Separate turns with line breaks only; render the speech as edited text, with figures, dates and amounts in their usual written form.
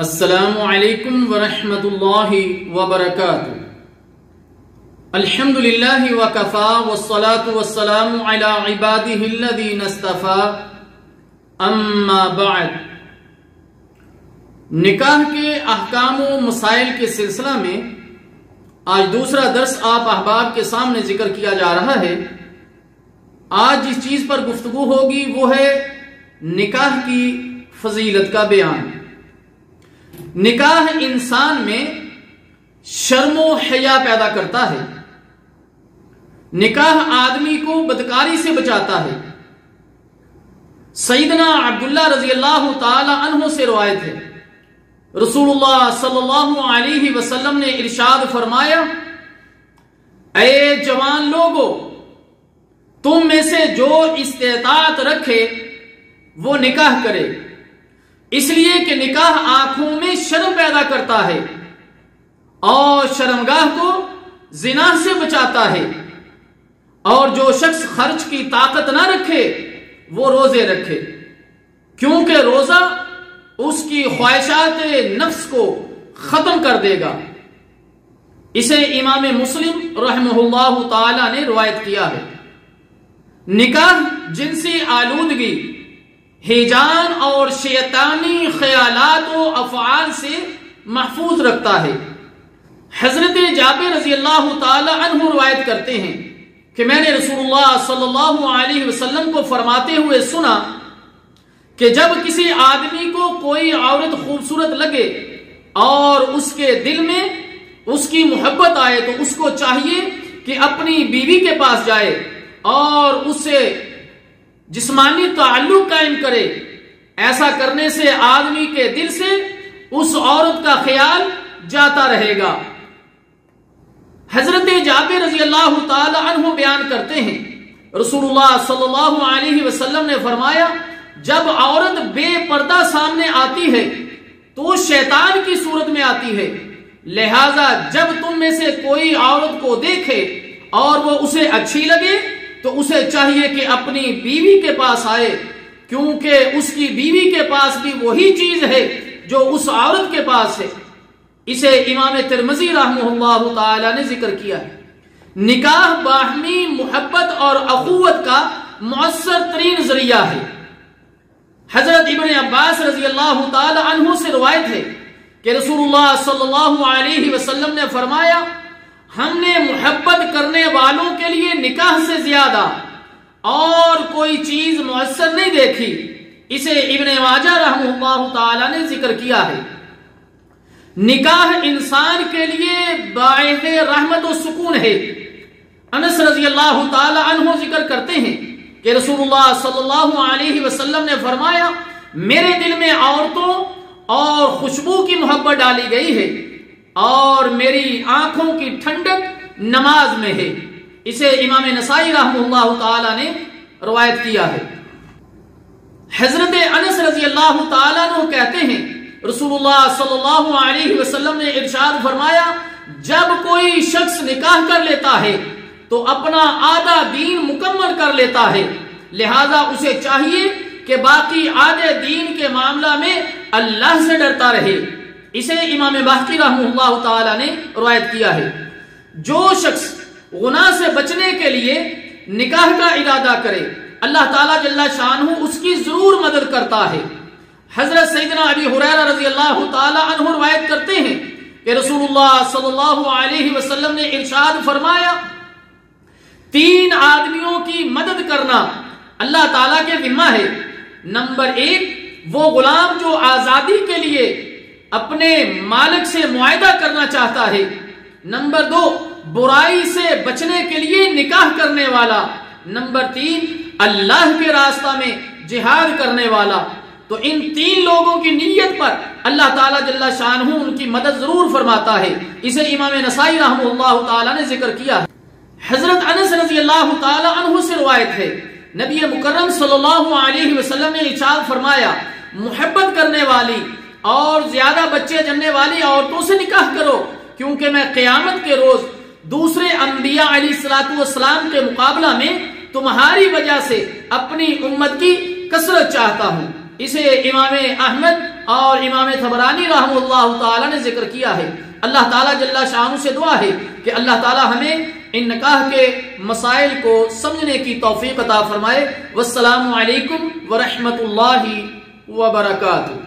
السلام علیکم ورحمۃ اللہ وبرکاتہ۔ الحمدللہ وکفا والصلاة والسلام علی عبادہ الذین اصطفیٰ، اما بعد۔ نکاح کے احکام و مسائل کے سلسلہ میں آج دوسرا درس آپ احباب کے سامنے ذکر کیا جا رہا ہے۔ آج جس چیز پر گفتگو ہوگی وہ ہے نکاح کی فضیلت کا بیان۔ نکاح انسان میں شرم و حیا پیدا کرتا ہے۔ نکاح آدمی کو بدکاری سے بچاتا ہے۔ سیدنا عبداللہ رضی اللہ تعالی عنہ سے روایت ہے، رسول اللہ صلی اللہ علیہ وسلم نے ارشاد فرمایا، اے جوان لوگو، تم میں سے جو استطاعت رکھے وہ نکاح کرے، اس لیے کہ نکاح آنکھوں میں شرم پیدا کرتا ہے اور شرمگاہ کو زنا سے بچاتا ہے۔ اور جو شخص خرچ کی طاقت نہ رکھے وہ روزے رکھے، کیونکہ روزہ اس کی خواہشات نفس کو ختم کر دے گا۔ اسے امام مسلم رحمہ اللہ تعالی نے روایت کیا ہے۔ نکاح جنسی آلودگی، ہیجان اور شیطانی خیالات و افعال سے محفوظ رکھتا ہے۔ حضرت جابر رضی اللہ تعالی عنہ روایت کرتے ہیں کہ میں نے رسول اللہ صلی اللہ علیہ وسلم کو فرماتے ہوئے سنا کہ جب کسی آدمی کو کوئی عورت خوبصورت لگے اور اس کے دل میں اس کی محبت آئے تو اس کو چاہیے کہ اپنی بیوی کے پاس جائے اور اس سے جسمانی تعلق قائم کرے۔ ایسا کرنے سے آدمی کے دل سے اس عورت کا خیال جاتا رہے گا۔ حضرت جابر رضی اللہ تعالی عنہ بیان کرتے ہیں، رسول اللہ صلی اللہ علیہ وسلم نے فرمایا، جب عورت بے پردہ سامنے آتی ہے تو شیطان کی صورت میں آتی ہے، لہذا جب تم میں سے کوئی عورت کو دیکھے اور وہ اسے اچھی لگے تو اسے چاہیے کہ اپنی بیوی کے پاس آئے، کیونکہ اس کی بیوی کے پاس بھی وہی چیز ہے جو اس عورت کے پاس ہے۔ اسے امام ترمذی رحمہ اللہ تعالی نے ذکر کیا ہے۔ نکاح باہمی محبت اور اخوت کا مؤثر ترین ذریعہ ہے۔ حضرت ابن عباس رضی اللہ تعالی عنہ سے روایت ہے کہ رسول اللہ صلی اللہ علیہ وسلم نے فرمایا، ہم نے محبت کرنے والوں کے لیے نکاح سے زیادہ اور کوئی چیز مؤثر نہیں دیکھی۔ اسے ابن ماجہ رحمہ اللہ تعالی نے ذکر کیا ہے۔ نکاح انسان کے لیے باعث رحمت و سکون ہے۔ انس رضی اللہ تعالی عنہ ذکر کرتے ہیں کہ رسول اللہ صلی اللہ علیہ وسلم نے فرمایا، میرے دل میں عورتوں اور خوشبو کی محبت ڈالی گئی ہے اور میری آنکھوں کی ٹھنڈک نماز میں ہے۔ اسے امام نسائی رحمہ اللہ تعالی نے روایت کیا ہے۔ حضرت انس رضی اللہ تعالی عنہ کہتے ہیں، رسول اللہ صلی اللہ علیہ وسلم نے ارشاد فرمایا، جب کوئی شخص نکاح کر لیتا ہے تو اپنا آدھا دین مکمل کر لیتا ہے، لہذا اسے چاہیے کہ باقی آدھے دین کے معاملہ میں اللہ سے ڈرتا رہے۔ اسے امام باقی رحمہ اللہ تعالی نے روایت کیا ہے۔ جو شخص گناہ سے بچنے کے لیے نکاح کا ارادہ کرے، اللہ تعالیٰ جل شانہ اس کی ضرور مدد کرتا ہے۔ حضرت سیدنا ابی ہریرہ رضی اللہ تعالی عنہ روایت کرتے ہیں کہ رسول اللہ صلی اللہ علیہ وسلم نے ارشاد فرمایا، 3 آدمیوں کی مدد کرنا اللہ تعالیٰ کے ذمہ ہے۔ نمبر 1، وہ غلام جو آزادی کے لیے اپنے مالک سے معاہدہ کرنا چاہتا ہے۔ نمبر 2، برائی سے بچنے کے لیے نکاح کرنے والا۔ نمبر 3، اللہ کے راستہ میں جہاد کرنے والا۔ تو ان 3 لوگوں کی نیت پر اللہ تعالیٰ جل شانہ ان کی مدد ضرور فرماتا ہے۔ اسے امام نسائی رحمہ اللہ تعالی نے ذکر کیا ہے۔ حضرت انس رضی اللہ تعالی عنہ سے روایت ہے، نبی مکرم صلی اللہ علیہ وسلم نے ارشاد فرمایا، محبت کرنے والی اور زیادہ بچے جننے والی عورتوں سے نکاح کرو، کیونکہ میں قیامت کے روز دوسرے انبیاء علیہ السلام کے مقابلہ میں تمہاری وجہ سے اپنی امت کی کثرت چاہتا ہوں۔ اسے امام احمد اور امام طبرانی رحمہ اللہ تعالی نے ذکر کیا ہے۔ اللہ تعالیٰ جل شانہ سے دعا ہے کہ اللہ تعالیٰ ہمیں ان نکاح کے مسائل کو سمجھنے کی توفیق عطا فرمائے۔ والسلام علیکم ورحمۃ اللہ وبرکاتہ۔